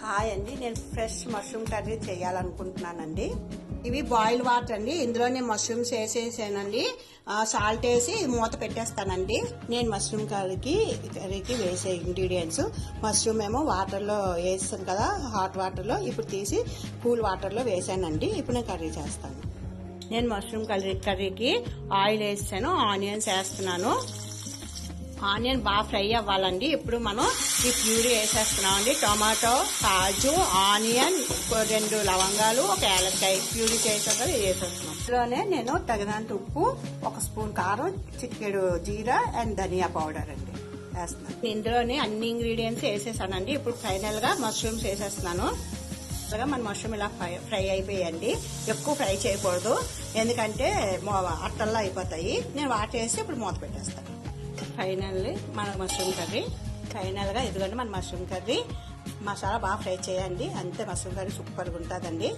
Hi అండి, నేను fresh mushroom curry చేయాలనుకుంటున్నానండి. ఇవి బాయిల్ వాటర్ అండి. ఇందులోనే మష్రూమ్స్ వేసేసానండి. సాల్ట్ వేసి మూత పెట్టేస్తానండి. నేను మష్రూమ్ కర్రీకి వేసే ఇంగ్రీడియంట్స్ మష్రూమ్ ఏమో వాటర్లో వేస్తాను కదా, హాట్ వాటర్లో. ఇప్పుడు తీసి కూల్ వాటర్లో వేసానండి. ఇప్పుడు నేను కర్రీ చేస్తాను. నేను మష్రూమ్ కర్రీకి ఆయిల్ వేసాను, ఆనియన్స్ వేస్తున్నాను. ఆనియన్ బాగా ఫ్రై అవ్వాలండి. ఇప్పుడు మనం ఈ ప్యూరీ వేసేస్తున్నామండి. టొమాటో, కాజు, ఆనియన్, 2 లవంగాలు, 1 ఏలక్కాయ ప్యూరీ చేసాక వేసేస్తున్నాం. ఇందులోనే నేను తగినంత ఉప్పు, 1 స్పూన్ కారం, చిటికెడు జీరా అండ్ ధనియా పౌడర్ అండి వేస్తున్నాను. ఇందులోనే అన్ని ఇంగ్రీడియంట్స్ వేసేసానండి. ఇప్పుడు ఫైనల్ గా మష్రూమ్స్ వేసేస్తున్నాను. మన మష్రూమ్ ఇలా ఫ్రై అయిపోయాయండి. ఎక్కువ ఫ్రై చేయకూడదు, ఎందుకంటే అట్టల్లా అయిపోతాయి. నేను వాటర్ వేసి ఇప్పుడు మూత పెట్టేస్తాను. ఫైనల్లీ మన మష్రూమ్ కర్రీ ఫైనల్గా ఇదిగోండి. మన మష్రూమ్ కర్రీ మసాలా బాగా ఫ్రై చేయండి, అంతే. మష్రూమ్ కర్రీ సూపర్గా ఉంటుందండి.